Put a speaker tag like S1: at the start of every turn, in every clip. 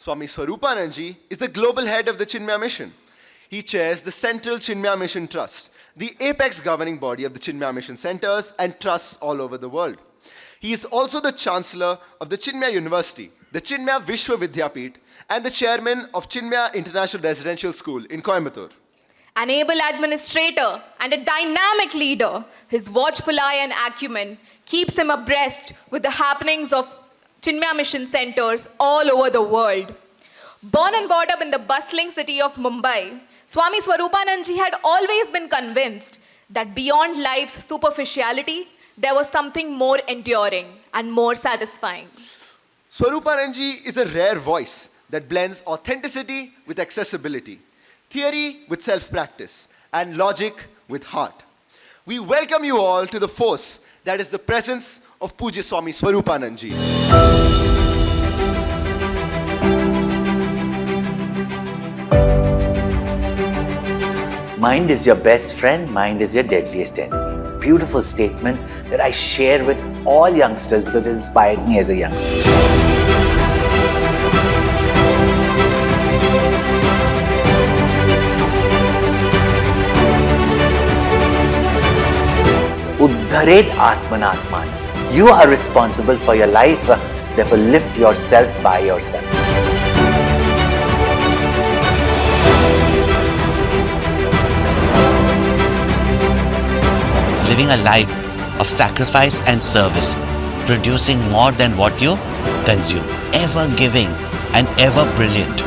S1: Swami Swaroopananda is the global head of the Chinmaya Mission. He chairs the Central Chinmaya Mission Trust, the apex governing body of the Chinmaya Mission centers and trusts all over the world. He is also the Chancellor of the Chinmaya University, the Chinmaya Vishwa Vidyapith, and the Chairman of Chinmaya International Residential School in Coimbatore.
S2: An able administrator and a dynamic leader, his watchful eye and acumen keeps him abreast with the happenings of Chinmaya Mission centers all over the world. Born and brought up in the bustling city of Mumbai, Swami Swaroopananda had always been convinced that beyond life's superficiality, there was something more enduring and more satisfying.
S1: Swaroopananda is a rare voice that blends authenticity with accessibility, theory with self-practice, and logic with heart. We welcome you all to the force that is the presence of Pujya Swami Swaroopananda.
S3: Mind is your best friend, mind is your deadliest enemy. Beautiful statement that I share with all youngsters because it inspired me as a youngster. Uddharet Atmanatman. You are responsible for your life, therefore lift yourself by yourself.
S4: Living a life of sacrifice and service, producing more than what you consume, ever giving and ever brilliant.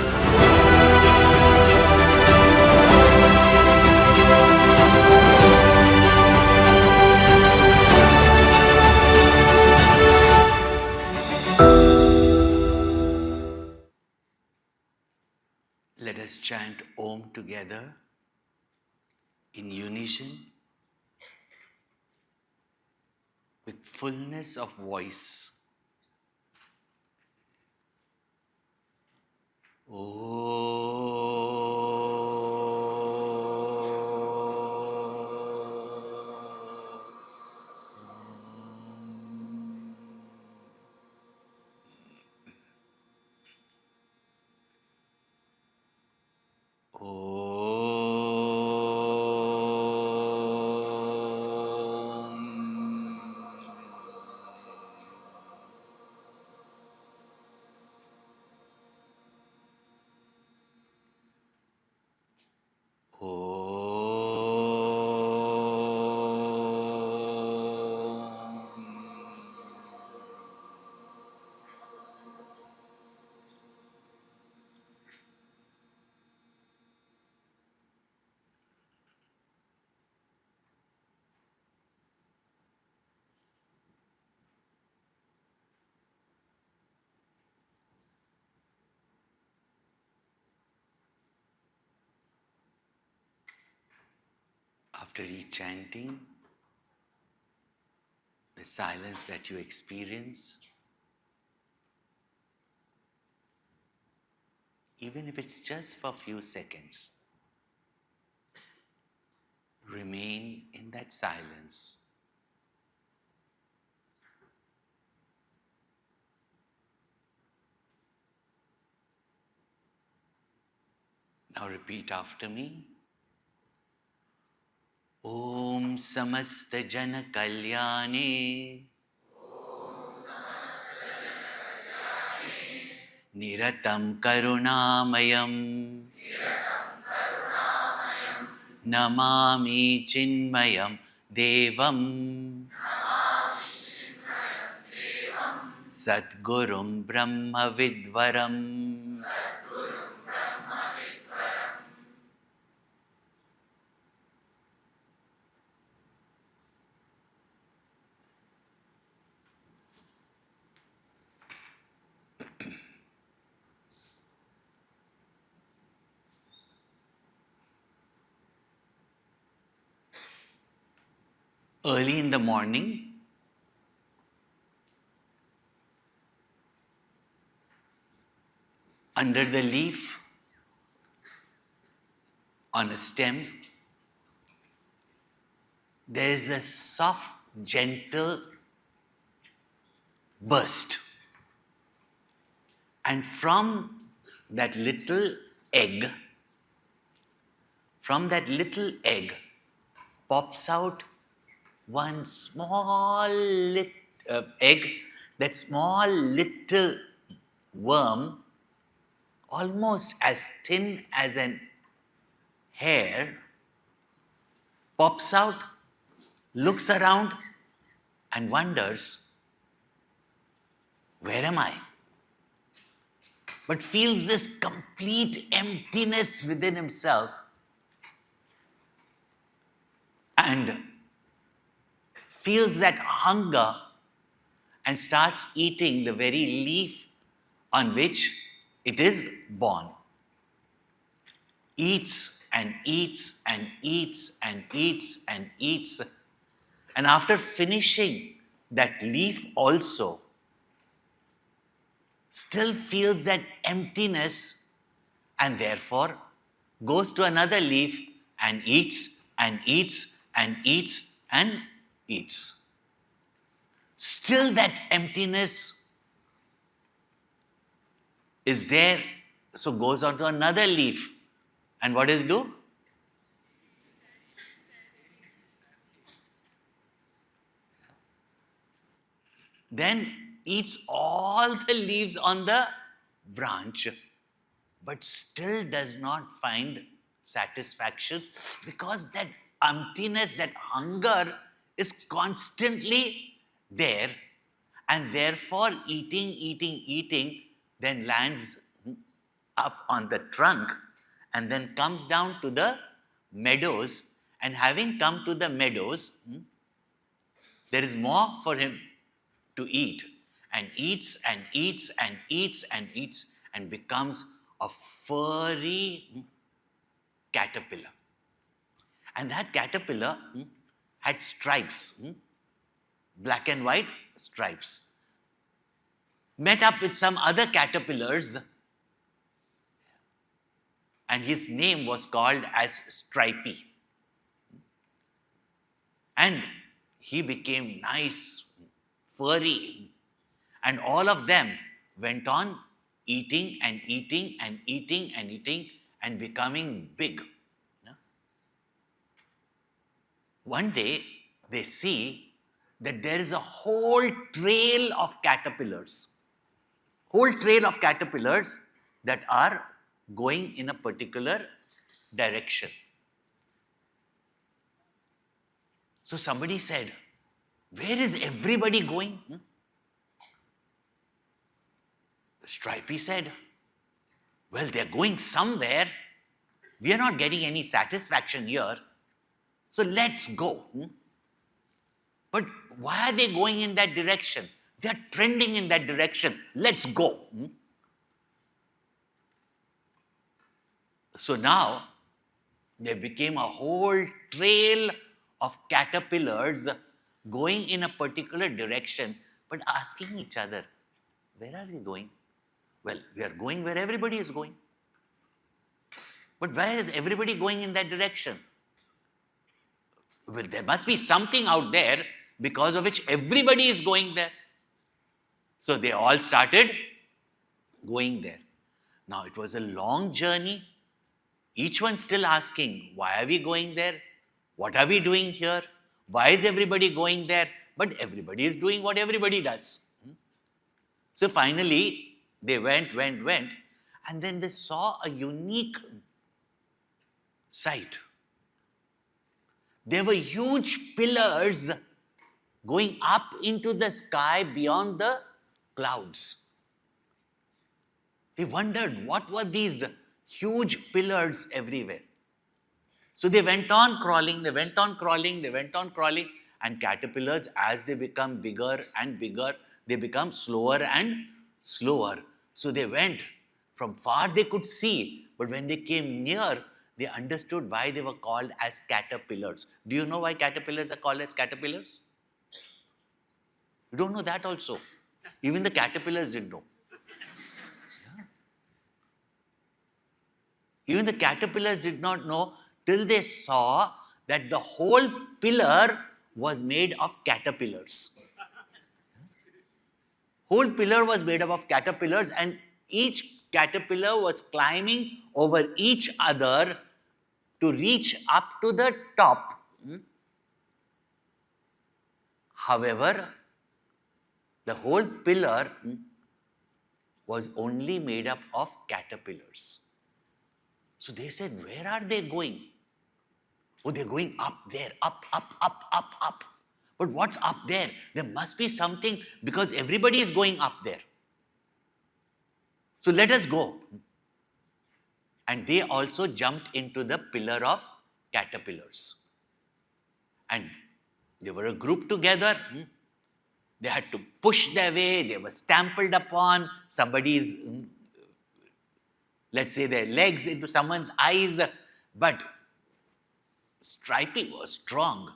S3: Let us chant Om together in unison with fullness of voice. After each chanting, the silence that you experience, even if it's just for a few seconds, remain in that silence. Now repeat after me. Om Samasta Jana Kalyane Niratam Karunamayam Namami Chinmayam Devam Satgurum Brahma Vidvaram. Early in the morning, under the leaf, on a stem, there is a soft, gentle burst. And from that little egg, from that little egg pops out one small egg, that small little worm, almost as thin as an hair, pops out, looks around, and wonders, where am I? But feels this complete emptiness within himself and feels that hunger and starts eating the very leaf on which it is born. Eats and eats and eats and eats and eats. And after finishing that leaf also, still feels that emptiness and therefore goes to another leaf and eats and eats and eats and eats. Still that emptiness is there, so goes on to another leaf. And what does it do? Then eats all the leaves on the branch, but still does not find satisfaction because that emptiness, that hunger is constantly there, and therefore eating, then lands up on the trunk and then comes down to the meadows, and having come to the meadows, there is more for him to eat, and eats and eats and eats and eats and becomes a furry caterpillar. And that caterpillar had stripes, black and white stripes. Met up with some other caterpillars, and his name was called as Stripey. And he became nice, furry, and all of them went on eating and eating and eating and eating and becoming big. One day, they see that there is a whole trail of caterpillars that are going in a particular direction. So somebody said, where is everybody going? Stripey said, well, they're going somewhere. We are not getting any satisfaction here. So let's go. But why are they going in that direction? They are trending in that direction. Let's go. So now there became a whole trail of caterpillars going in a particular direction, but asking each other, where are we going? Well, we are going where everybody is going. But why is everybody going in that direction? Well, there must be something out there because of which everybody is going there. So they all started going there. Now it was a long journey. Each one still asking, why are we going there? What are we doing here? Why is everybody going there? But everybody is doing what everybody does. So finally, they went, and then they saw a unique sight. There were huge pillars going up into the sky beyond the clouds. They wondered, what were these huge pillars everywhere? So they went on crawling, and caterpillars, as they become bigger and bigger, they become slower and slower. So they went, from far they could see, but when they came near, they understood why they were called as caterpillars. Do you know why caterpillars are called as caterpillars? You don't know that also. Even the caterpillars didn't know. Even the caterpillars did not know till they saw that the whole pillar was made of caterpillars. Whole pillar was made up of caterpillars, and each caterpillar was climbing over each other to reach up to the top. However, the whole pillar was only made up of caterpillars. So they said, where are they going? Oh, they're going up there, up, up, up, up, up. But what's up there? There must be something, because everybody is going up there. So let us go. And they also jumped into the pillar of caterpillars. And they were a group together. They had to push their way. They were stampled upon. Somebody's, let's say, their legs into someone's eyes. But Stripey was strong,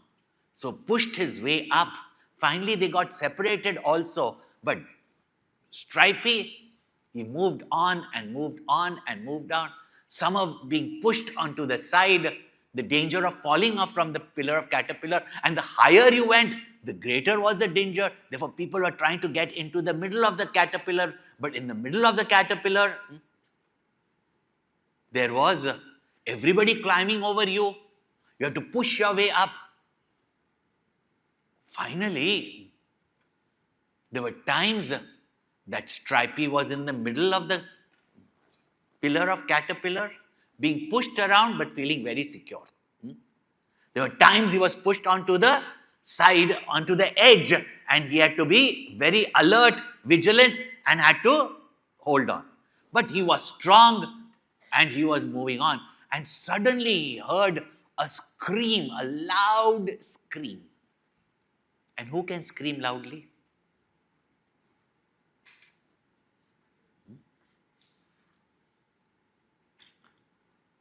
S3: so pushed his way up. Finally, they got separated also. But Stripey, he moved on and moved on and moved on. Some of being pushed onto the side, the danger of falling off from the pillar of caterpillar. And the higher you went, the greater was the danger. Therefore, people were trying to get into the middle of the caterpillar. But in the middle of the caterpillar, there was everybody climbing over you. You have to push your way up. Finally, there were times that Stripey was in the middle of the pillar of caterpillar, being pushed around but feeling very secure. There were times he was pushed onto the side, onto the edge, and he had to be very alert, vigilant, and had to hold on. But he was strong and he was moving on. And suddenly he heard a scream, a loud scream. And who can scream loudly?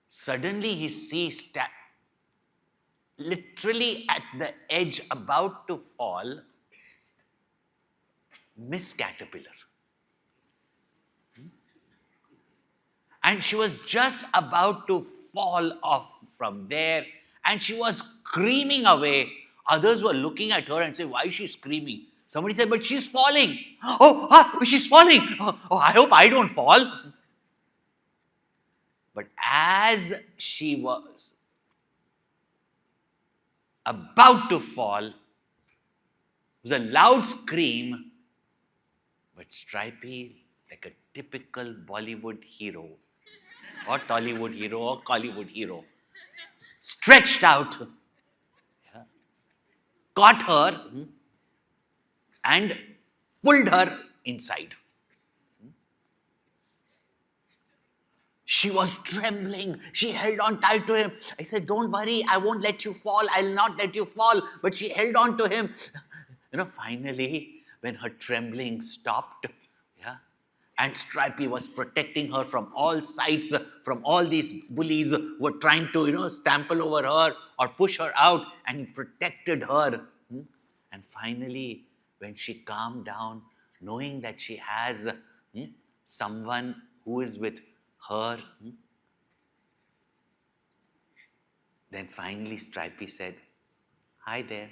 S3: Suddenly he sees literally at the edge, about to fall, Miss Caterpillar. And she was just about to fall off from there, and she was screaming away. Others were looking at her and saying, why is she screaming? Somebody said, but she's falling. She's falling. I hope I don't fall. But as she was about to fall, it was a loud scream, but Stripey, like a typical Bollywood hero, or Tollywood hero, or Collywood hero, stretched out, caught her, and pulled her inside. She was trembling. She held on tight to him. I said, don't worry, I won't let you fall. I'll not let you fall. But she held on to him. Finally, when her trembling stopped, and Stripey was protecting her from all sides, from all these bullies who were trying to, stample over her or push her out, and he protected her. And finally, when she calmed down, knowing that she has someone who is with her, then finally Stripey said, hi there.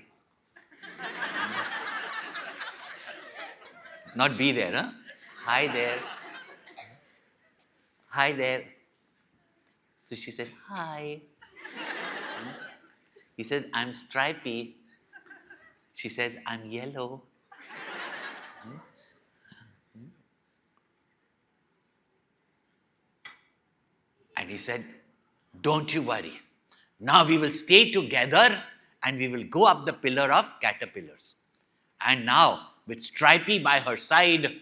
S3: Not be there, huh? Hi there. Hi there. So she said, hi. He said, I'm Stripey. She says, I'm yellow. And he said, don't you worry. Now we will stay together and we will go up the pillar of caterpillars. And now, with Stripey by her side,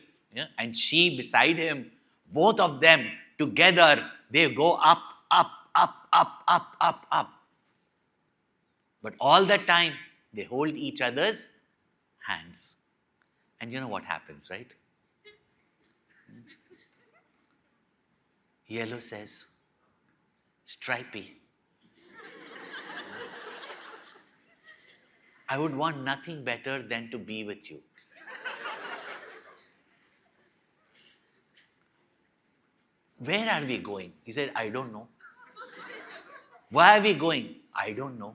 S3: and she beside him, both of them together, they go up, up, up, up, up, up, up. But all the time, they hold each other's hands. And you know what happens, right? Yellow says, Stripey, I would want nothing better than to be with you. Where are we going? He said, I don't know. Why are we going? I don't know.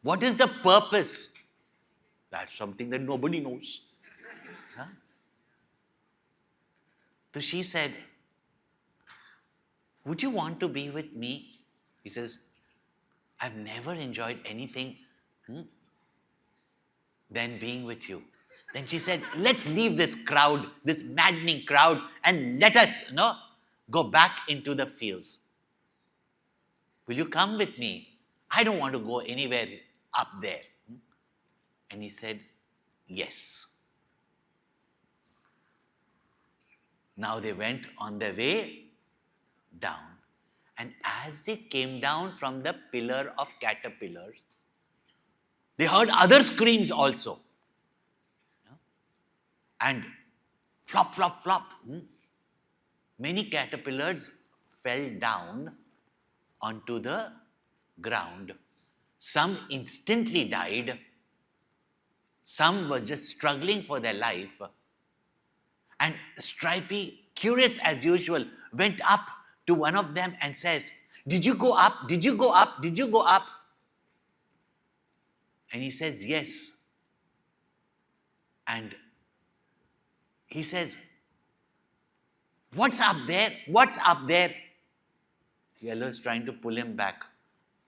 S3: What is the purpose? That's something that nobody knows. So she said, would you want to be with me? He says, I've never enjoyed anything than being with you. Then she said, let's leave this crowd, this maddening crowd, and let us go back into the fields. Will you come with me? I don't want to go anywhere up there. And he said, yes. Now they went on their way down. And as they came down from the pillar of caterpillars, they heard other screams also. And flop, flop, flop. Many caterpillars fell down onto the ground. Some instantly died. Some were just struggling for their life. And Stripey, curious as usual, went up to one of them and says, did you go up? Did you go up? Did you go up? And he says, yes. And he says, what's up there? What's up there? Yellow is trying to pull him back.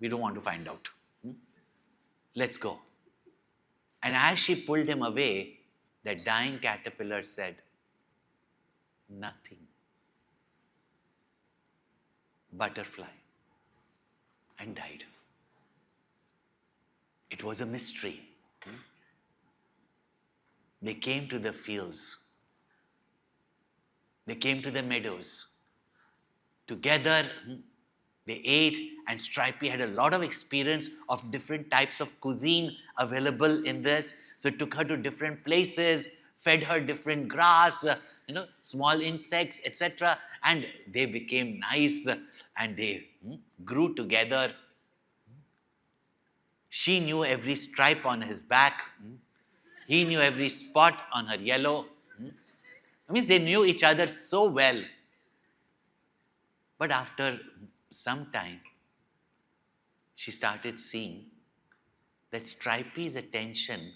S3: We don't want to find out. Let's go. And as she pulled him away, the dying caterpillar said, nothing. Butterfly. And died. It was a mystery. They came to the fields. They came to the meadows. Together, they ate, and Stripey had a lot of experience of different types of cuisine available in this. So it took her to different places, fed her different grass, small insects, etc. And they became nice and they grew together. She knew every stripe on his back. He knew every spot on her yellow. That means they knew each other so well. But after some time, she started seeing that Stripey's attention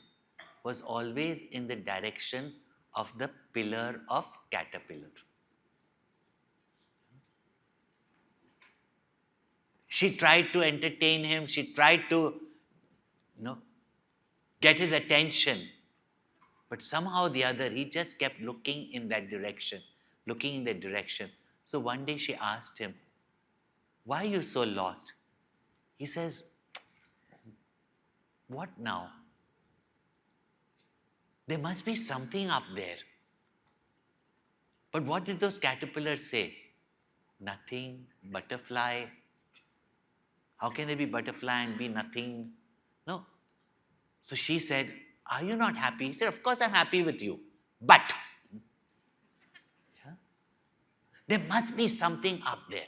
S3: was always in the direction of the pillar of caterpillar. She tried to entertain him. She tried to, get his attention. But somehow or the other, he just kept looking in that direction, looking in that direction. So one day she asked him, why are you so lost? He says, what now? There must be something up there. But what did those caterpillars say? Nothing, butterfly. How can there be butterfly and be nothing? No. So she said, are you not happy? He said, of course I'm happy with you. But there must be something up there.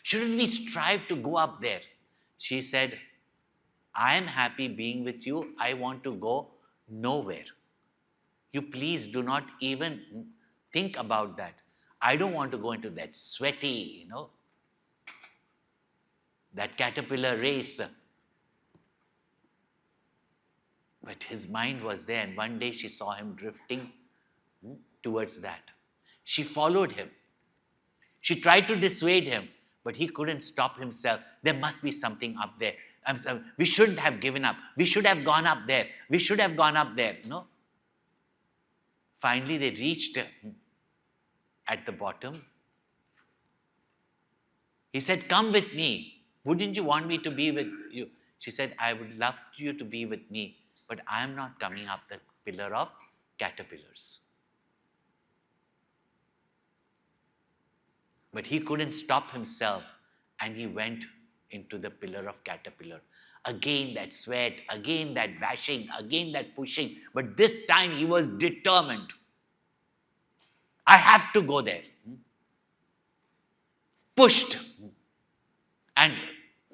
S3: Shouldn't we strive to go up there? She said, I am happy being with you. I want to go nowhere. You please do not even think about that. I don't want to go into that sweaty, that caterpillar race. But his mind was there, and one day she saw him drifting towards that. She followed him. She tried to dissuade him, but he couldn't stop himself. There must be something up there. We shouldn't have given up. We should have gone up there. We should have gone up there. Finally, they reached at the bottom. He said, come with me. Wouldn't you want me to be with you? She said, I would love you to be with me, but I am not coming up the pillar of caterpillars. But he couldn't stop himself, and he went into the pillar of caterpillar. Again that sweat, again that bashing, again that pushing. But this time he was determined. I have to go there. Pushed. And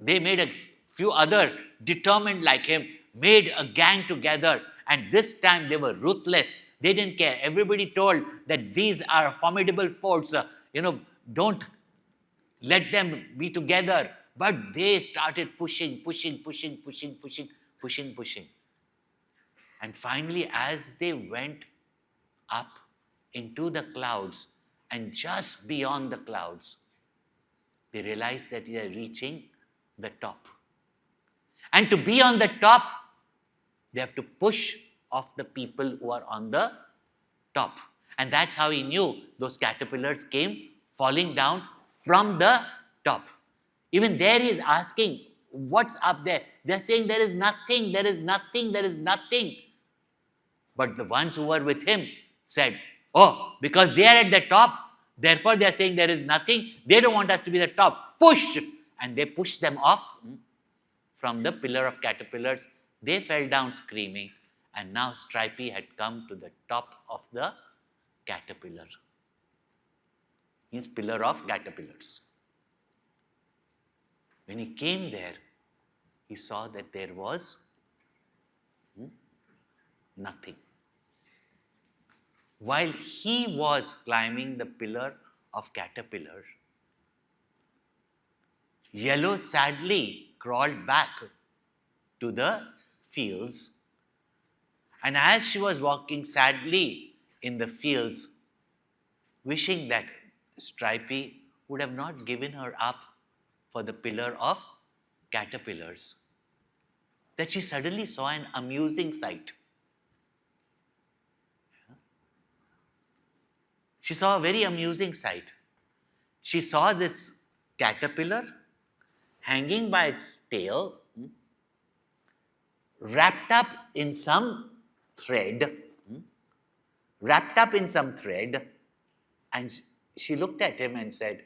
S3: they made a few other determined like him, made a gang together. And this time they were ruthless. They didn't care. Everybody told that these are formidable forts. Don't let them be together. But they started pushing. And finally, as they went up into the clouds, And just beyond the clouds, they realize that they are reaching the top. And to be on the top, they have to push off the people who are on the top. And that's how he knew those caterpillars came falling down from the top. Even there he is asking, what's up there? They're saying there is nothing, there is nothing, there is nothing. But the ones who were with him said, oh, because they are at the top, therefore they are saying there is nothing. They don't want us to be the top. Push! And they pushed them off from the pillar of caterpillars. They fell down screaming. And now Stripey had come to the top of the caterpillar. His pillar of caterpillars. When he came there, he saw that there was nothing. While he was climbing the pillar of caterpillar, Yellow sadly crawled back to the fields. And as she was walking sadly in the fields, wishing that Stripey would have not given her up for the pillar of caterpillars, that she suddenly saw an amusing sight. She saw a very amusing sight. She saw this caterpillar hanging by its tail, wrapped up in some thread, and she looked at him and said,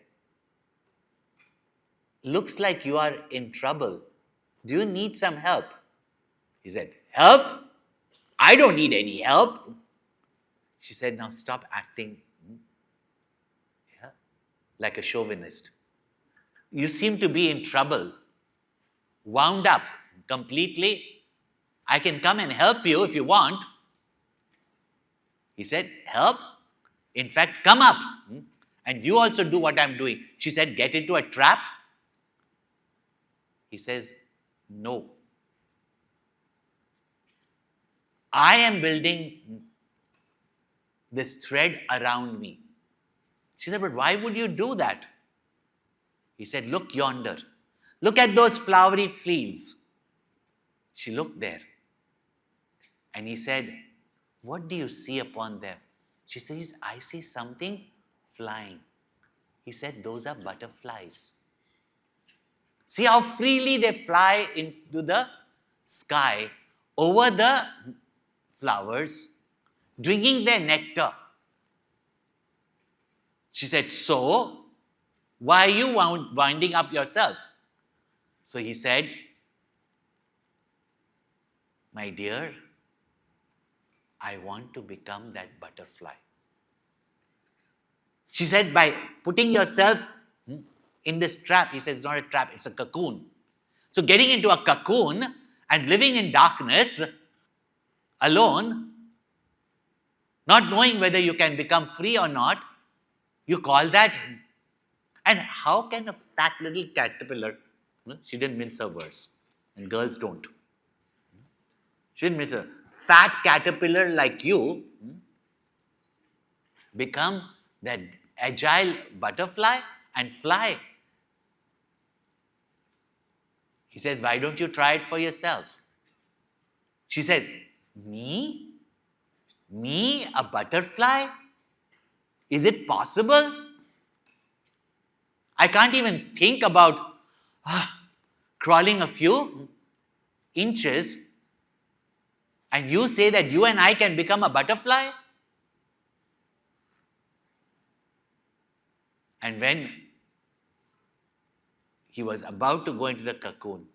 S3: looks like you are in trouble. Do you need some help? He said, help? I don't need any help. She said, now stop acting like a chauvinist. You seem to be in trouble, wound up completely. I can come and help you if you want. He said, help? In fact, come up. And you also do what I'm doing. She said, get into a trap. He says, no. I am building this thread around me. She said, but why would you do that? He said, look yonder. Look at those flowery fields. She looked there. And he said, what do you see upon them? She says, I see something flying. He said, those are butterflies. See how freely they fly into the sky over the flowers, drinking their nectar. She said, so, why are you winding up yourself? So he said, my dear, I want to become that butterfly. She said, by putting yourself in this trap, he said, it's not a trap, it's a cocoon. So getting into a cocoon and living in darkness, alone, not knowing whether you can become free or not, you call that. And how can a fat little caterpillar, she didn't mince her words, and girls don't. She didn't mince her. Fat caterpillar like you become that agile butterfly and fly. He says, why don't you try it for yourself? She says, me? Me, a butterfly? Is it possible? I can't even think about crawling a few inches, and you say that you and I can become a butterfly? And when he was about to go into the cocoon,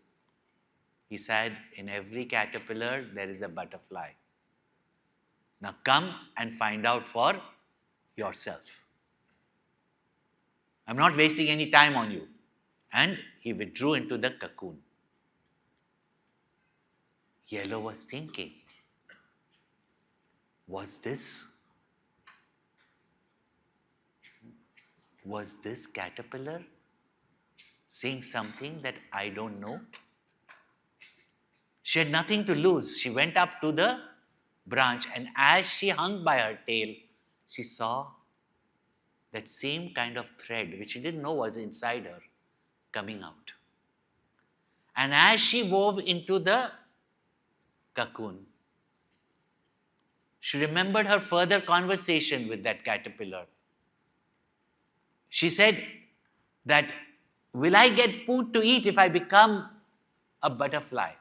S3: he said, in every caterpillar there is a butterfly. Now come and find out for yourself. I'm not wasting any time on you. And he withdrew into the cocoon. Yellow was thinking, was this caterpillar saying something that I don't know? She had nothing to lose. She went up to the branch, and as she hung by her tail, she saw that same kind of thread, which she didn't know was inside her, coming out. And as she wove into the cocoon, she remembered her further conversation with that caterpillar. She said that, will I get food to eat if I become a butterfly?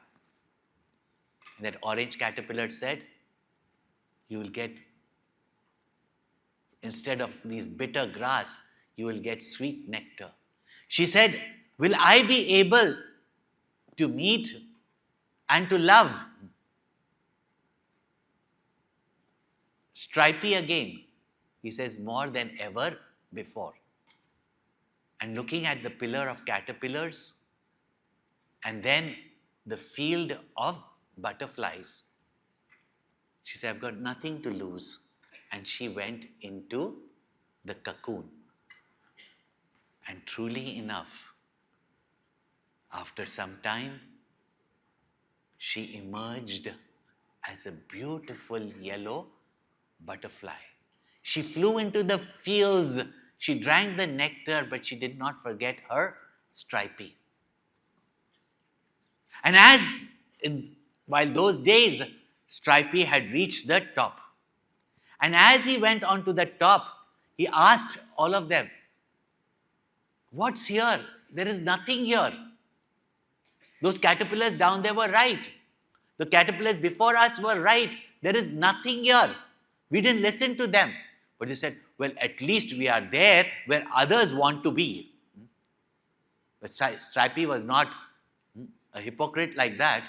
S3: And that orange caterpillar said, you will get, instead of these bitter grass, you will get sweet nectar. She said, will I be able to meet and to love? Stripey again, he says, more than ever before. And looking at the pillar of caterpillars and then the field of butterflies, she said, I've got nothing to lose. And she went into the cocoon. And truly enough, after some time, she emerged as a beautiful yellow butterfly. She flew into the fields. She drank the nectar, but she did not forget her stripey. And while those days, Stripey had reached the top. And as he went on to the top, he asked all of them, what's here? There is nothing here. Those caterpillars down there were right. The caterpillars before us were right. There is nothing here. We didn't listen to them. But he said, well, at least we are there where others want to be. But Stripey was not a hypocrite like that.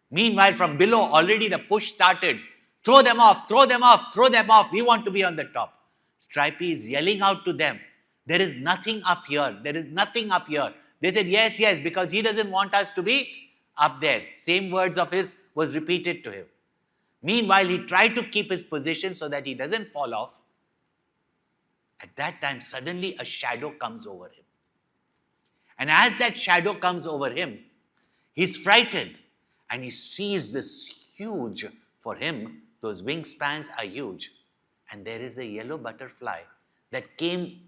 S3: Meanwhile, from below, already the push started. Throw them off, throw them off, throw them off. We want to be on the top. Stripey is yelling out to them, there is nothing up here. There is nothing up here. They said, yes, yes, because he doesn't want us to be up there. Same words of his was repeated to him. Meanwhile, he tried to keep his position so that he doesn't fall off. At that time, suddenly a shadow comes over him. And as that shadow comes over him, he's frightened. And he sees this huge, for him, those wingspans are huge. And there is a yellow butterfly that came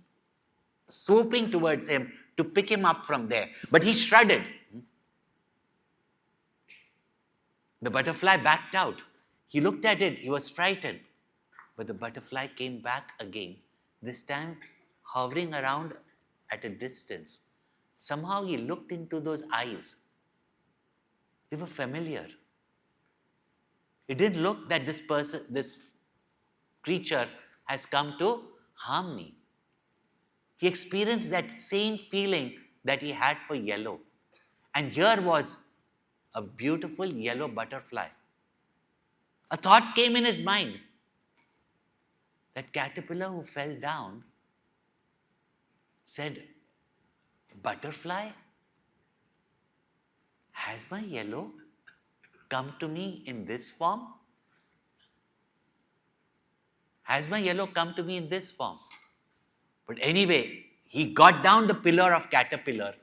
S3: swooping towards him to pick him up from there. But he shrugged. The butterfly backed out. He looked at it. He was frightened. But the butterfly came back again, this time hovering around at a distance. Somehow he looked into those eyes. They were familiar. It didn't look that this creature has come to harm me. He experienced that same feeling that he had for yellow. And here was a beautiful yellow butterfly. A thought came in his mind. That caterpillar who fell down said, butterfly, has my yellow come to me in this form? Has my yellow come to me in this form? But anyway, he got down the pillar of caterpillar.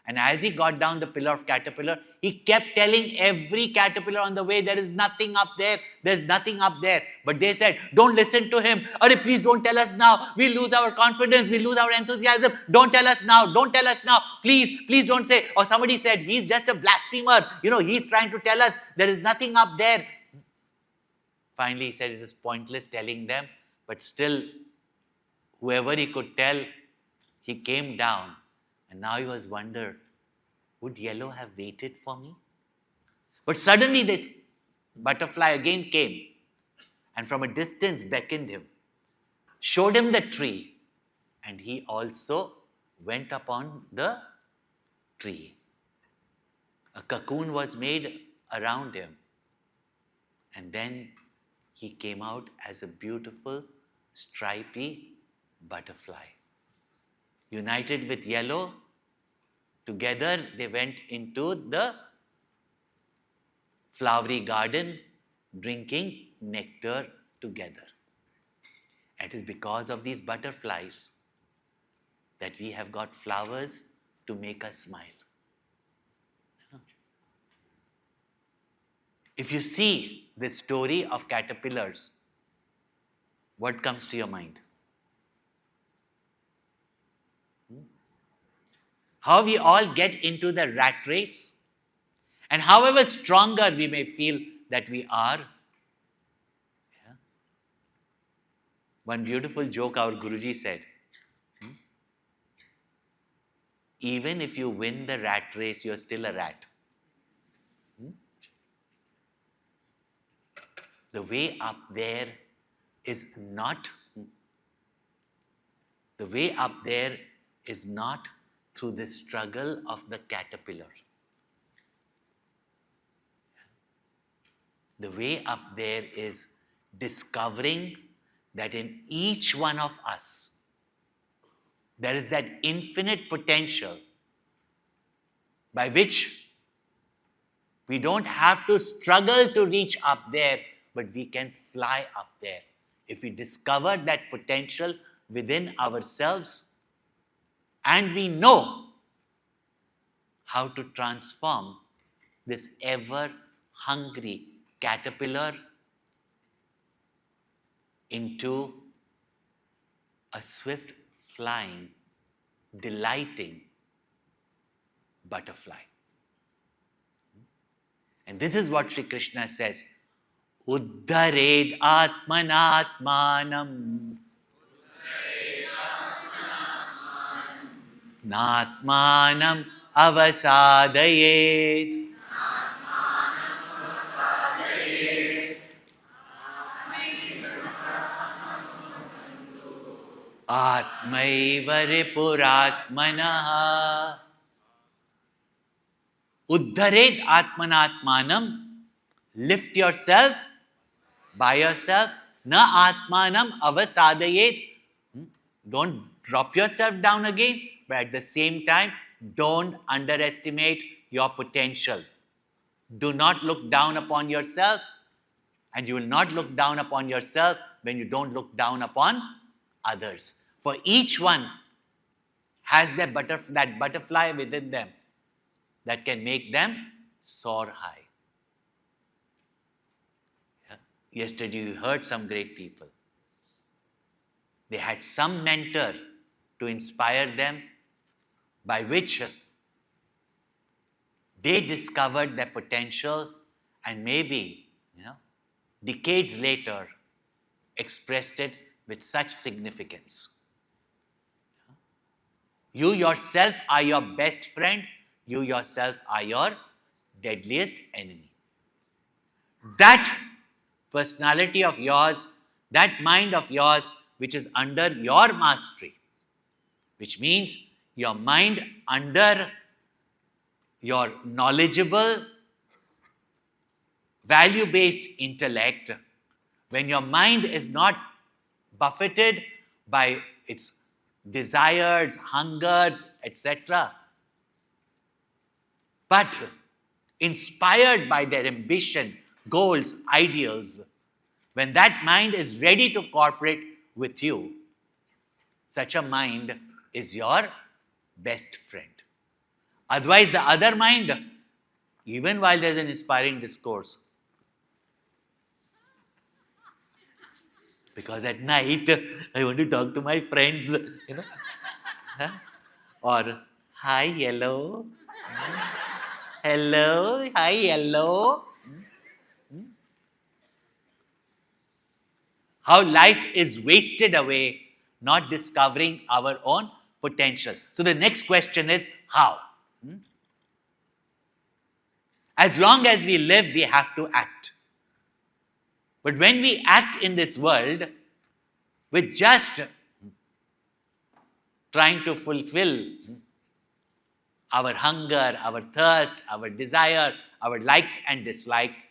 S3: And as he got down the pillar of caterpillar, he kept telling every caterpillar on the way, there is nothing up there. There's nothing up there. But they said, don't listen to him. Arey, please don't tell us now. We lose our confidence. We lose our enthusiasm. Don't tell us now. Don't tell us now. Please, please don't say. Or somebody said, he's just a blasphemer. He's trying to tell us there is nothing up there. Finally, he said it is pointless telling them. But still, whoever he could tell, he came down. And now he was wondered, would yellow have waited for me? But suddenly this butterfly again came and from a distance beckoned him, showed him the tree, and he also went upon the tree. A cocoon was made around him, and then he came out as a beautiful stripy butterfly. United with yellow, together they went into the flowery garden, drinking nectar together. It is because of these butterflies that we have got flowers to make us smile. If you see the story of caterpillars, what comes to your mind? How we all get into the rat race. And however stronger we may feel that we are, yeah. One beautiful joke our Guruji said, even if you win the rat race, you're still a rat. The way up there is not, the way up there is not through the struggle of the caterpillar. The way up there is discovering that in each one of us, there is that infinite potential by which we don't have to struggle to reach up there, but we can fly up there. If we discover that potential within ourselves and we know how to transform this ever hungry caterpillar into a swift flying, delighting butterfly. And this is what Sri Krishna says, Uddhared Atmanatmanam Natmanam Avasadayet. Atmaiva Ripuratmanaha. Uddhared Atmanatmanam. Lift yourself by yourself. Na Atmanam Avasadayet. Don't drop yourself down again, but at the same time, don't underestimate your potential. Do not look down upon yourself, and you will not look down upon yourself when you don't look down upon others. For each one has that butterfly within them that can make them soar high. Yeah. Yesterday you heard some great people. They had some mentor to inspire them, by which they discovered their potential and maybe, decades later expressed it with such significance. You yourself are your best friend. You yourself are your deadliest enemy. That personality of yours, that mind of yours, which is under your mastery, which means your mind under your knowledgeable, value-based intellect, when your mind is not buffeted by its desires, hungers, etc., but inspired by their ambition, goals, ideals, when that mind is ready to cooperate with you, such a mind is your best friend. Otherwise, the other mind, even while there's an inspiring discourse, because at night I want to talk to my friends, or hi, hello, hello, hi, hello. How life is wasted away not discovering our own potential. So the next question is how? As long as we live, we have to act. But when we act in this world with just trying to fulfill our hunger, our thirst, our desire, our likes and dislikes,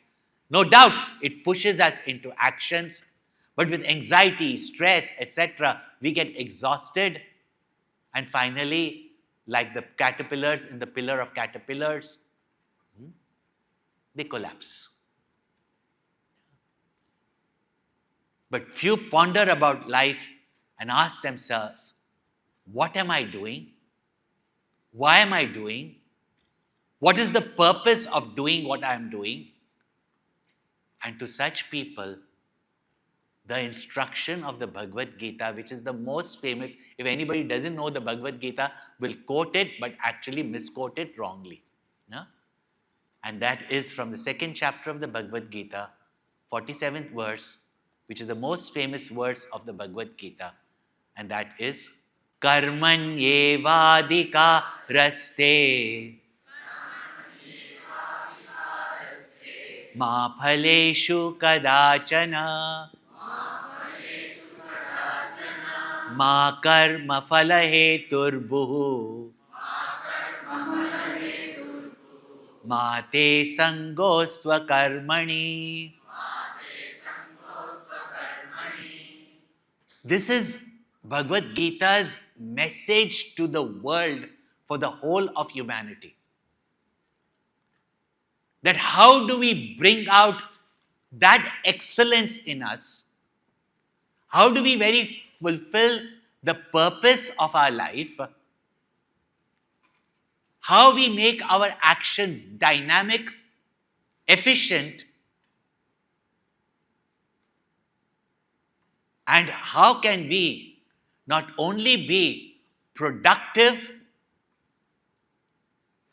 S3: no doubt it pushes us into actions. But with anxiety, stress, etc., we get exhausted. And finally, like the caterpillars in the pillar of caterpillars, they collapse. But few ponder about life and ask themselves, what am I doing? Why am I doing? What is the purpose of doing what I am doing? And to such people, the instruction of the Bhagavad Gita, which is the most famous. If anybody doesn't know the Bhagavad Gita, will quote it, but actually misquote it wrongly. Yeah? And that is from the second chapter of the Bhagavad Gita, 47th verse, which is the most famous verse of the Bhagavad Gita. And that is, Karmanyevadika raste ma phaleshu kadachana ma karma phalaheturbuhu ma te sangostva karmani. This is Bhagavad Gita's message to the world for the whole of humanity. That how do we bring out that excellence in us? How do we very fulfill the purpose of our life? How we make our actions dynamic, efficient, and how can we not only be productive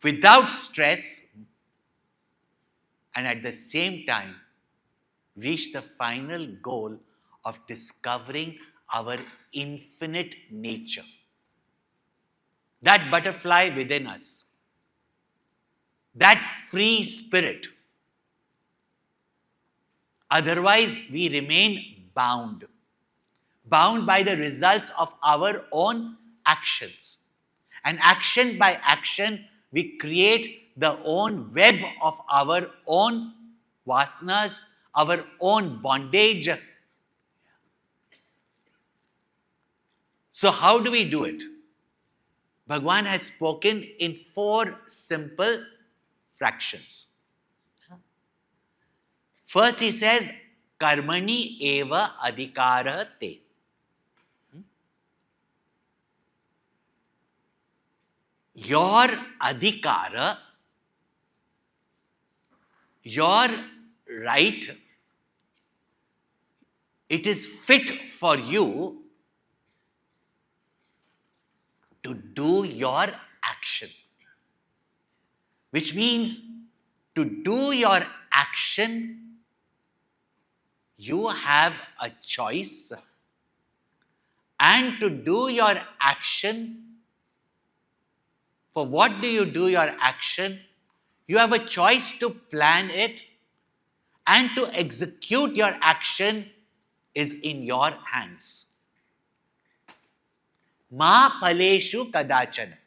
S3: without stress and at the same time reach the final goal of discovering our infinite nature. That butterfly within us, that free spirit. Otherwise, we remain bound by the results of our own actions. And action by action, we create the own web of our own vasanas, our own bondage. So how do we do it? Bhagwan has spoken in 4 simple fractions. First he says, Karmani eva adhikara te. Your adhikara, your right, it is fit for you to do your action. Which means to do your action, you have a choice. And to do your action, for what do you do your action? You have a choice to plan it, and to execute your action is in your hands. Ma phaleshu kadachana.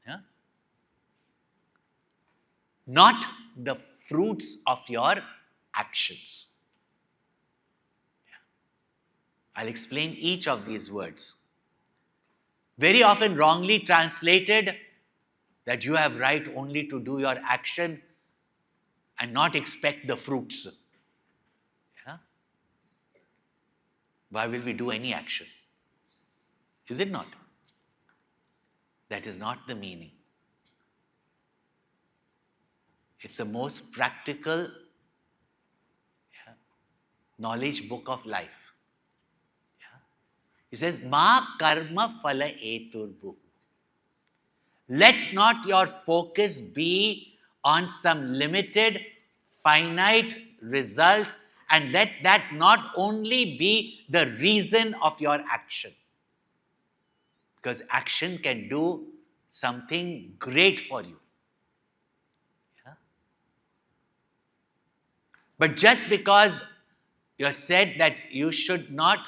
S3: Yeah? Not the fruits of your actions. Yeah. I'll explain each of these words. Very often wrongly translated, that you have right only to do your action and not expect the fruits. Yeah? Why will we do any action? Is it not? That is not the meaning. It's the most practical knowledge book of life. Yeah? It says, Ma karma phala eturbu. Let not your focus be on some limited, finite result, and let that not only be the reason of your action. Because action can do something great for you. Yeah? But just because you said that you should not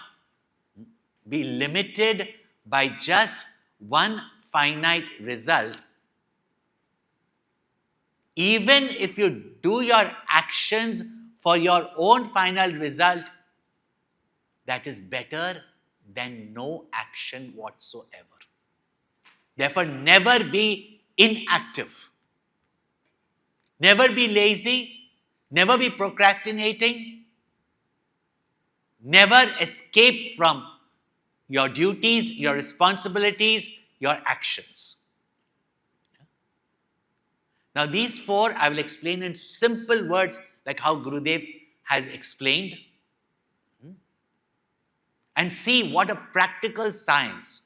S3: be limited by just one finite result, even if you do your actions for your own final result, that is better than no action whatsoever. Therefore, never be inactive. Never be lazy. Never be procrastinating. Never escape from your duties, your responsibilities, your actions. Now these 4 I will explain in simple words like how Gurudev has explained. and see what a practical science.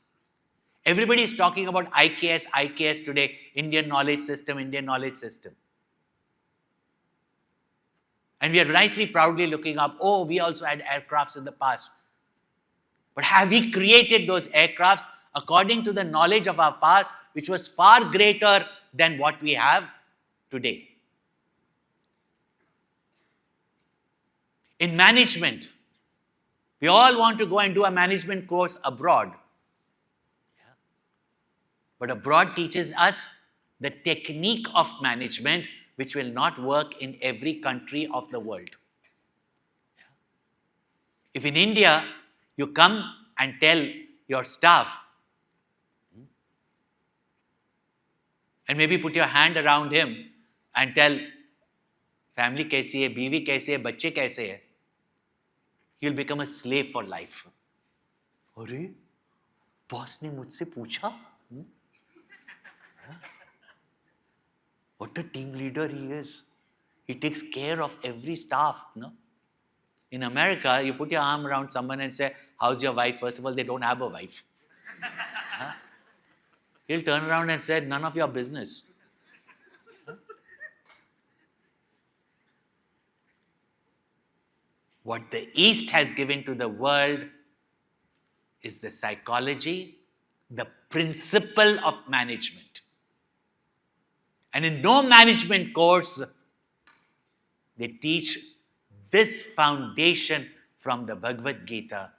S3: Everybody is talking about IKS today, Indian knowledge system, Indian knowledge system. And we are nicely, proudly looking up, oh, we also had aircrafts in the past. But have we created those aircrafts according to the knowledge of our past, which was far greater than what we have today? In management, we all want to go and do a management course abroad. But abroad teaches us the technique of management, which will not work in every country of the world. If in India, you come and tell your staff, and maybe put your hand around him and tell, family kaisi hai, biwi kaisi hai, bacche kaise hai, he'll become a slave for life. Arey, boss ne mujhse pucha? What a team leader he is. He takes care of every staff, no? In America, you put your arm around someone and say, how's your wife? First of all, they don't have a wife. Huh? He'll turn around and say, none of your business. Huh? What the East has given to the world is the psychology, the principle of management. And in no management course, they teach this foundation from the Bhagavad Gita,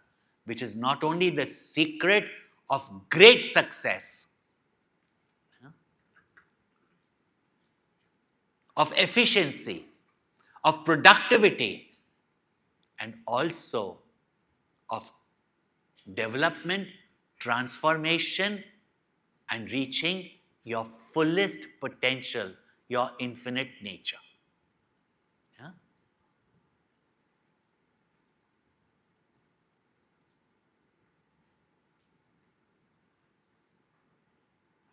S3: which is not only the secret of great success, of efficiency, of productivity, and also of development, transformation, and reaching your fullest potential, your infinite nature. Yeah?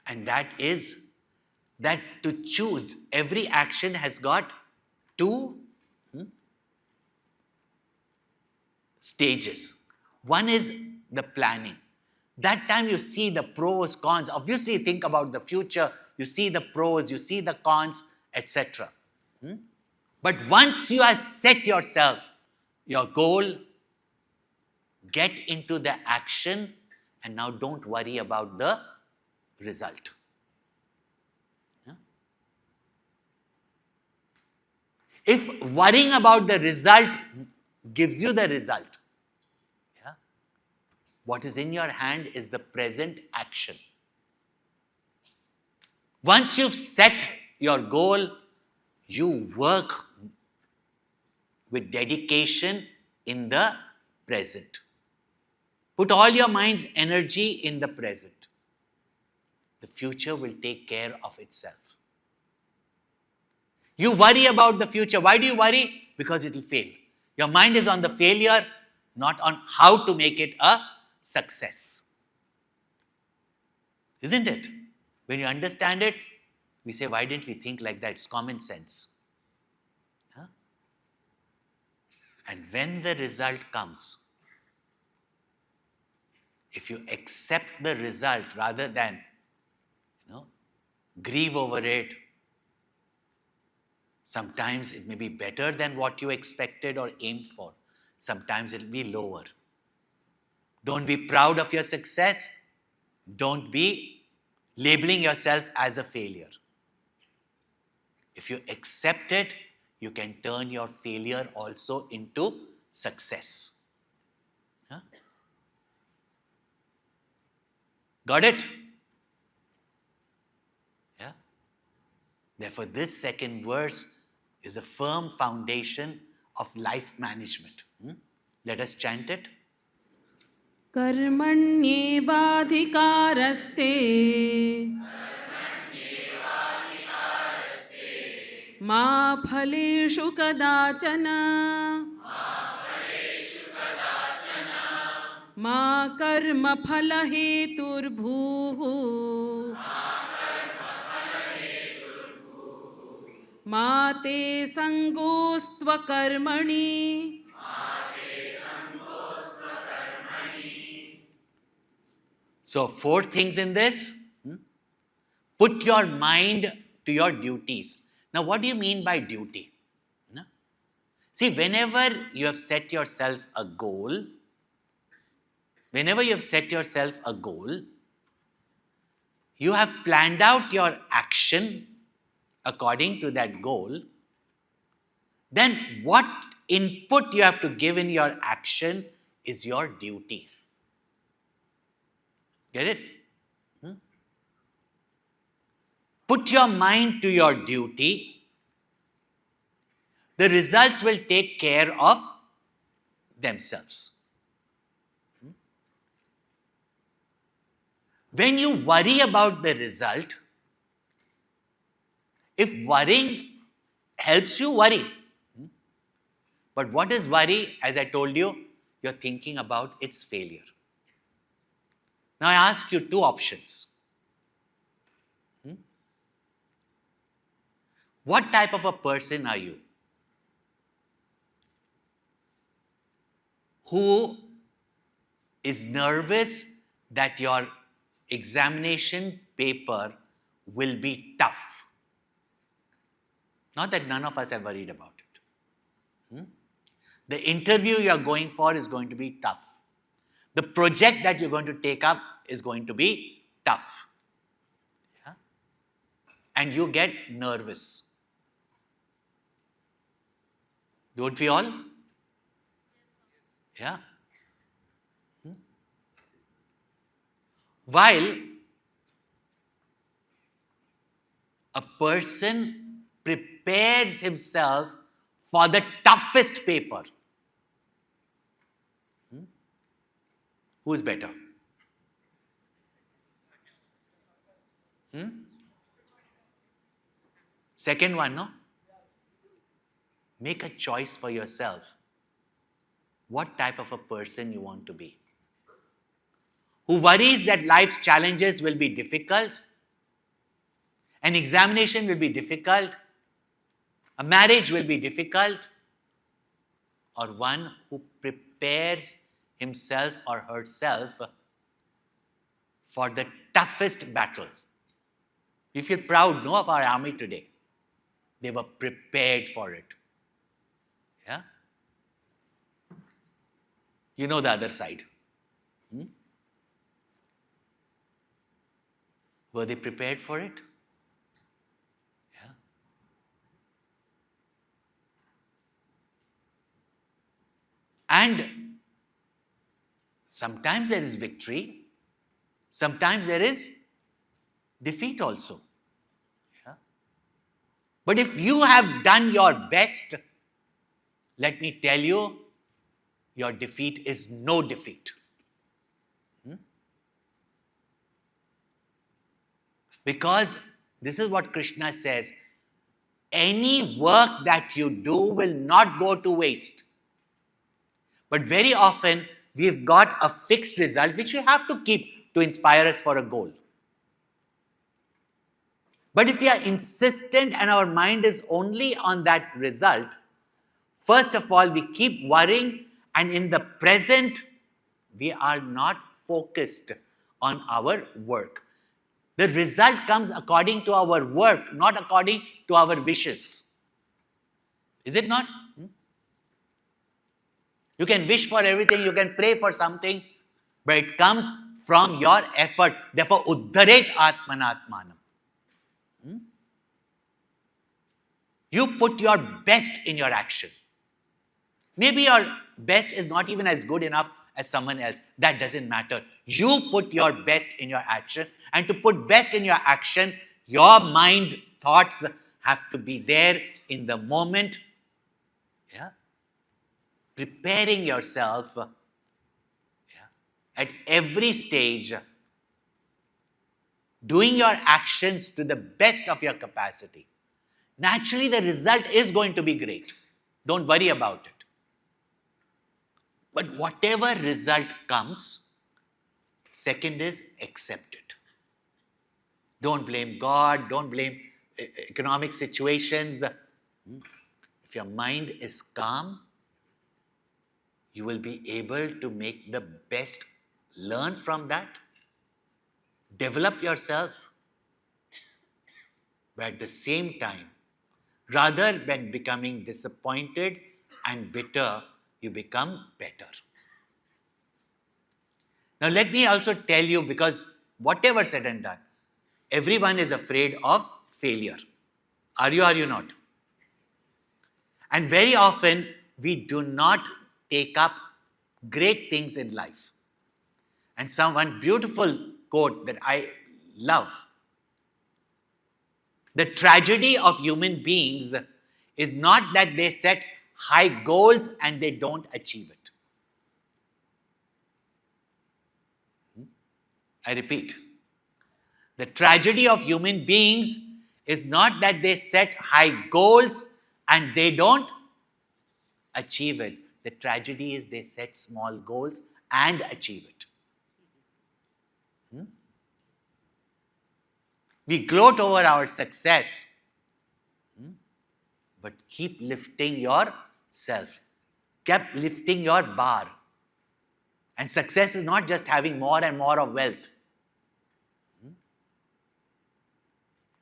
S3: And that is that to choose, every action has got two stages. One is the planning. That time you see the pros, cons. Obviously, you think about the future. You see the pros, you see the cons, etc. But once you have set yourself, your goal, get into the action, and now don't worry about the result. If worrying about the result gives you the result, what is in your hand is the present action. Once you've set your goal, you work with dedication in the present. Put all your mind's energy in the present. The future will take care of itself. You worry about the future. Why do you worry? Because it will fail. Your mind is on the failure, not on how to make it a success. Isn't it? When you understand it, we say, why didn't we think like that? It's common sense. Huh? And when the result comes, if you accept the result rather than grieve over it, sometimes it may be better than what you expected or aimed for. Sometimes it will be lower. Don't be proud of your success. Don't be labeling yourself as a failure. If you accept it, you can turn your failure also into success. Huh? Got it? Yeah? Therefore, this second verse is a firm foundation of life management. Let us chant it.
S5: कर्मण्येवाधिकारस्ते मा फलेषु कदाचन मा कर्मफलहेतुर्भूः मा ते संगोऽस्त्वकर्मणि
S3: So 4 things in this. Put your mind to your duties. Now, what do you mean by duty? No? See, whenever you have set yourself a goal, you have planned out your action according to that goal. Then what input you have to give in your action is your duty. Get it? Put your mind to your duty. The results will take care of themselves. When you worry about the result, if worrying helps you, worry. But what is worry? As I told you, you're thinking about its failure. Now I ask you 2 options. What type of a person are you? Who is nervous that your examination paper will be tough? Not that none of us are worried about it. The interview you are going for is going to be tough. The project that you're going to take up is going to be tough. Yeah? And you get nervous. Don't we all? Yeah. While a person prepares himself for the toughest paper, who is better? Second one, no? Make a choice for yourself. What type of a person you want to be? Who worries that life's challenges will be difficult, an examination will be difficult, a marriage will be difficult, or one who prepares himself or herself for the toughest battle? We feel proud, no, of our army today. They were prepared for it. Yeah? You know the other side. Were they prepared for it? Yeah. And sometimes there is victory, sometimes there is defeat also. Yeah. But if you have done your best, let me tell you, your defeat is no defeat. Because this is what Krishna says, any work that you do will not go to waste. But very often, we've got a fixed result which we have to keep to inspire us for a goal. But if we are insistent and our mind is only on that result, first of all, we keep worrying, and in the present, we are not focused on our work. The result comes according to our work, not according to our wishes. Is it not? You can wish for everything, you can pray for something, but it comes from your effort. Therefore, uddharet atmanatmanam. You put your best in your action. Maybe your best is not even as good enough as someone else. That doesn't matter. You put your best in your action. And to put best in your action, your mind, thoughts have to be there in the moment. Yeah? Preparing yourself at every stage, doing your actions to the best of your capacity. Naturally, the result is going to be great. Don't worry about it. But whatever result comes, second is accept it. Don't blame God, don't blame economic situations. If your mind is calm, you will be able to make the best, learn from that, develop yourself, but at the same time, rather than becoming disappointed and bitter, you become better. Now, let me also tell you, because whatever said and done, everyone is afraid of failure. Are you not? And very often, we do not take up great things in life. And one beautiful quote that I love: the tragedy of human beings is not that they set high goals and they don't achieve it. I repeat, the tragedy of human beings is not that they set high goals and they don't achieve it. The tragedy is they set small goals and achieve it. We gloat over our success, but keep lifting yourself, keep lifting your bar. And success is not just having more and more of wealth.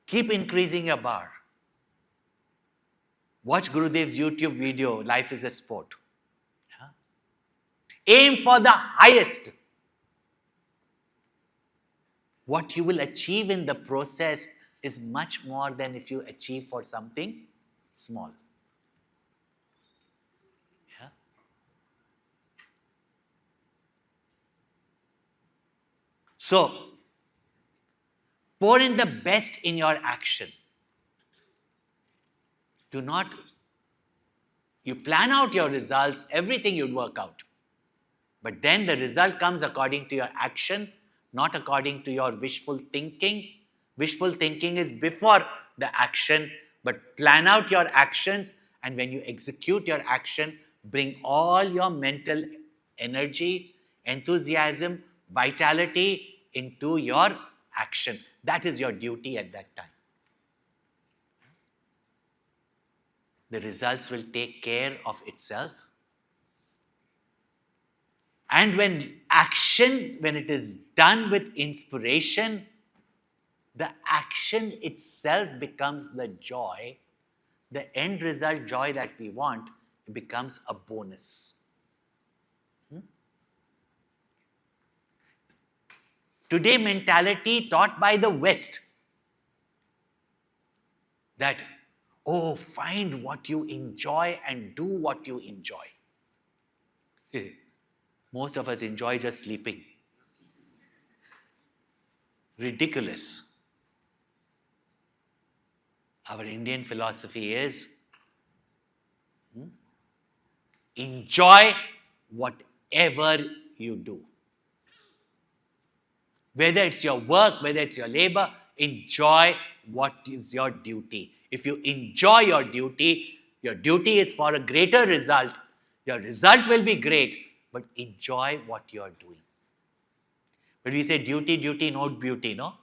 S3: Keep increasing your bar. Watch Gurudev's YouTube video, Life is a Sport. Aim for the highest. What you will achieve in the process is much more than if you achieve for something small. Yeah? So, pour in the best in your action. You plan out your results, everything you'd work out. But then the result comes according to your action, not according to your wishful thinking. Wishful thinking is before the action, but plan out your actions, and when you execute your action, bring all your mental energy, enthusiasm, vitality into your action. That is your duty at that time. The results will take care of itself. And when it is done with inspiration, the action itself becomes the joy. The end result joy that we want becomes a bonus. Today, mentality taught by the West that, find what you enjoy and do what you enjoy. Most of us enjoy just sleeping. Ridiculous. Our Indian philosophy is enjoy whatever you do. Whether it's your work, whether it's your labor, enjoy what is your duty. If you enjoy your duty is for a greater result. Your result will be great, but enjoy what you're doing. But we say duty, no beauty, no?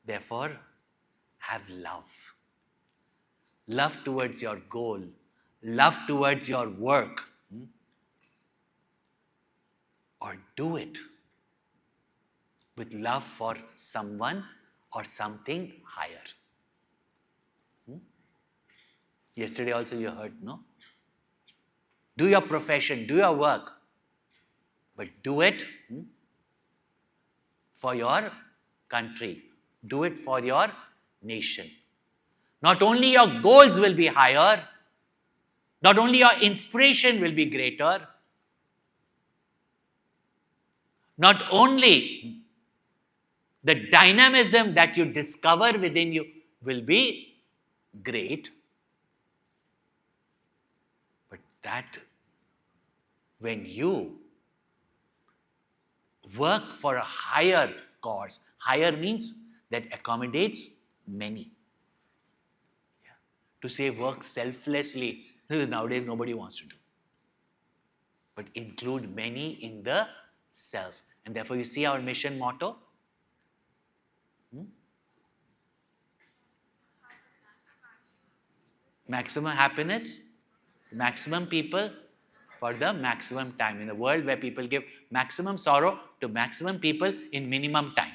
S3: Therefore, have love. Love towards your goal. Love towards your work. Or do it with love for someone or something higher. Yesterday also you heard, no? Do your profession, do your work, but do it for your country. Do it for your nation. Not only your goals will be higher, not only your inspiration will be greater, not only the dynamism that you discover within you will be great, but that when you work for a higher cause, higher means that accommodates many. Yeah. To say work selflessly, nowadays nobody wants to do. But include many in the self. And therefore you see our mission motto. Maximum happiness, maximum people for the maximum time. In a world where people give maximum sorrow to maximum people in minimum time.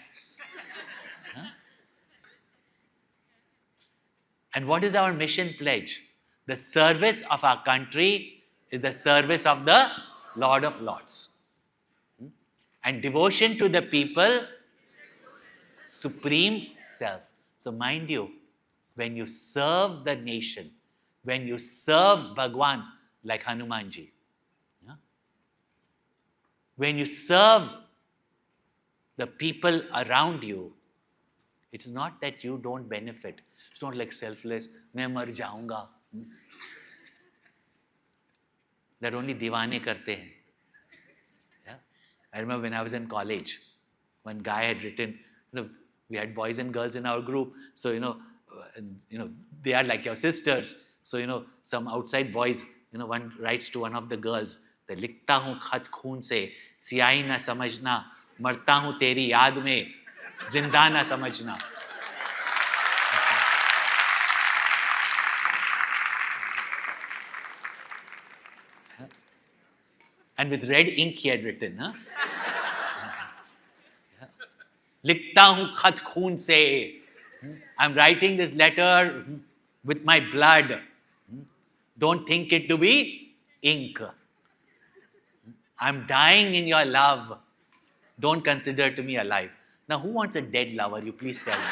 S3: Huh? And what is our mission pledge? The service of our country is the service of the Lord of Lords. And devotion to the people, supreme self. So mind you, when you serve the nation, when you serve Bhagwan like Hanumanji, yeah, when you serve the people around you, it's not that you don't benefit. It's not like selfless, मैं मर जाऊंगा. That only दीवाने करते हैं. Yeah? I remember when I was in college, one guy had written, we had boys and girls in our group, so they are like your sisters. So some outside boys, one writes to one of the girls, that लिखता हूँ खत खून से, सियाही ना समझना, मरता हूँ तेरी याद में, जिंदा ना समझना. And with red ink he had written, huh? लिखता हूँ खत खून से. I'm writing this letter with my blood. Don't think it to be ink. I'm dying in your love. Don't consider to me alive. Now, who wants a dead lover? You please tell me.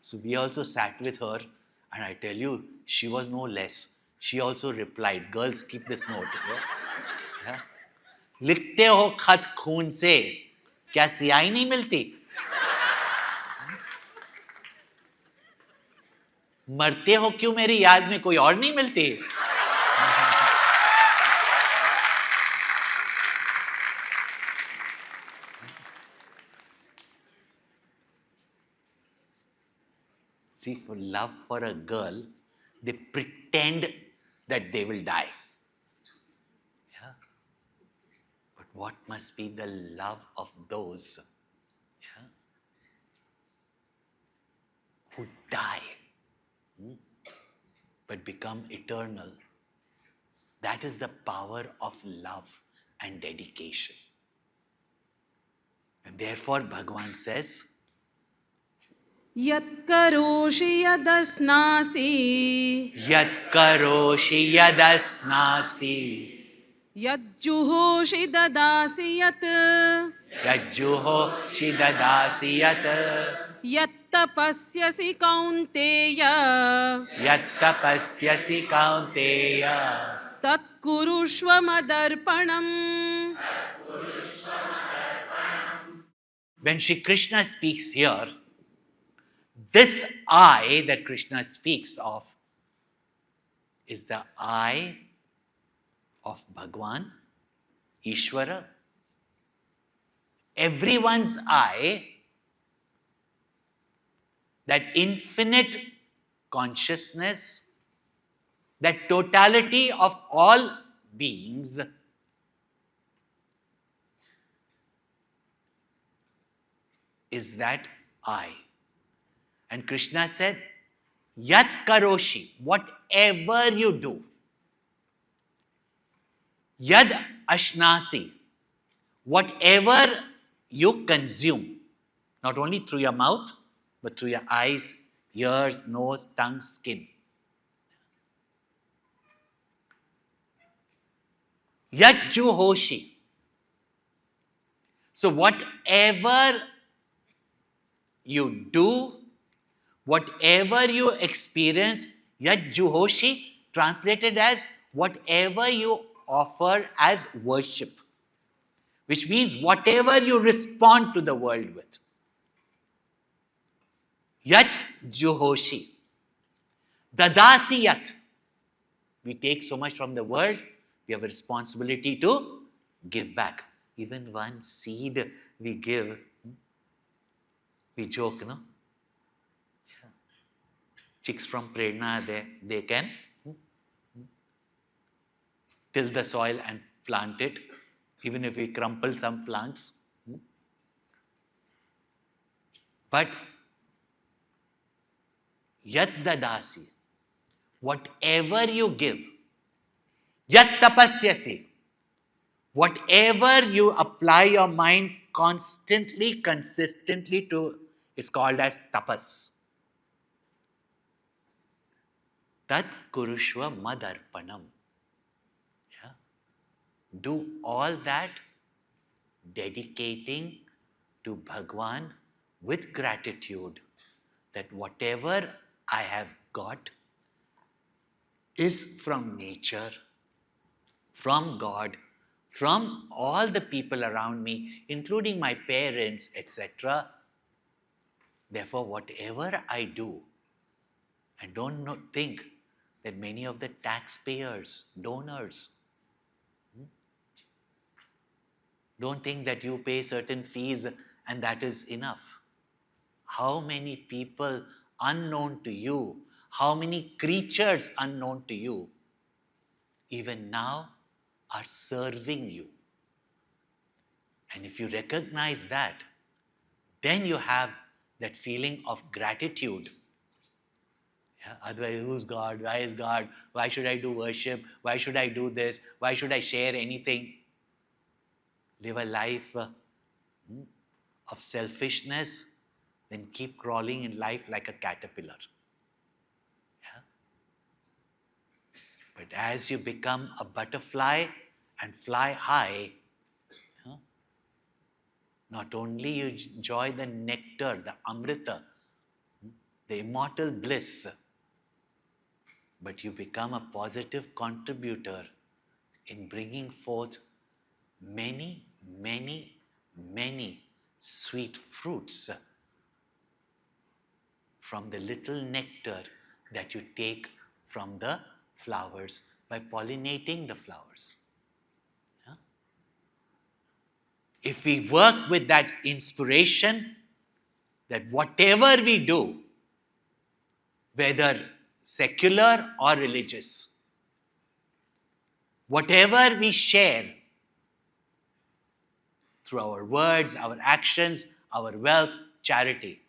S3: So we also sat with her, and I tell you, she was no less. She also replied, girls, keep this note. Yeah? लिखते हो खत खून से, क्या सियाही नहीं मिलती? मरते हो क्यों मेरी याद में, कोई और नहीं मिलती? See, for love for a girl, they pretend that they will die. Yeah? But what must be the love of those, yeah, who die but become eternal? That is the power of love and dedication. And therefore, Bhagavan says,
S5: यत् करोषि यदस्नासि
S3: Yat karoshi yadasnasi
S5: यज्जुहोषि ददासि यत्
S3: yajjuho shidadasi yat
S5: यत्तपस्यसि Kaunteya
S3: yattapasyasi kaunteya.
S5: तत्कुरुष्व मदर्पणम्.
S3: When Shri Krishna speaks here, this I that Krishna speaks of is the I of Bhagwan, Ishvara. Everyone's I, that infinite consciousness, that totality of all beings, is that I. And Krishna said, Yat karoshi, whatever you do, Yad ashnasi, whatever you consume, not only through your mouth, but through your eyes, ears, nose, tongue, skin. Yat juhoshi. So whatever you do, whatever you experience, yat juhoshi, translated as whatever you offer as worship, which means whatever you respond to the world with. Yat juhoshi. Dadasi yat. We take so much from the world, we have a responsibility to give back. Even one seed we give, we joke, no? Yeah. Chicks from Prerna, they can till the soil and plant it, even if we crumple some plants. But yat dadasi, whatever you give, yat tapasyasi, whatever you apply your mind constantly, consistently to, is called as tapas. Tat kurushva madarpanam. Yeah? Do all that dedicating to Bhagwan with gratitude that whatever I have got is from nature, from God, from all the people around me, including my parents, etc. Therefore, whatever I do, and don't think that many of the taxpayers, donors, don't think that you pay certain fees and that is enough. How many people unknown to you, how many creatures unknown to you, even now are serving you. And if you recognize that, then you have that feeling of gratitude. Yeah? Otherwise, who's God? Why is God? Why should I do worship? Why should I do this? Why should I share anything? Live a life of selfishness, then keep crawling in life like a caterpillar. Yeah? But as you become a butterfly and fly high, not only you enjoy the nectar, the amrita, the immortal bliss, but you become a positive contributor in bringing forth many, many, many sweet fruits from the little nectar that you take from the flowers by pollinating the flowers. Yeah? If we work with that inspiration, that whatever we do, whether secular or religious, whatever we share through our words, our actions, our wealth, charity,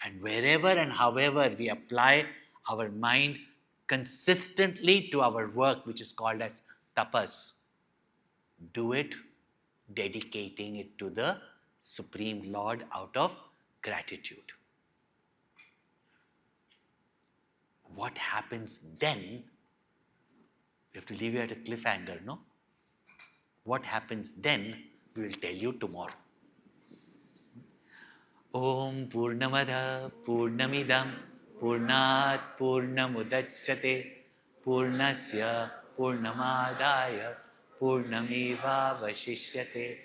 S3: and wherever and however we apply our mind consistently to our work, which is called as tapas, do it dedicating it to the Supreme Lord out of gratitude. What happens then? We have to leave you at a cliffhanger, no? What happens then, we will tell you tomorrow. Om Purnamada Purnamidam Purnat Purnamudachyate Purnasya Purnamadaya Purnameva Vashishyate.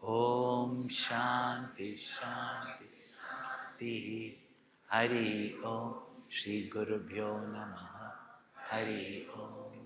S3: Om Shanti Shanti Shanti. Hari Om Shri Gurubhyo Namaha. Hari Om.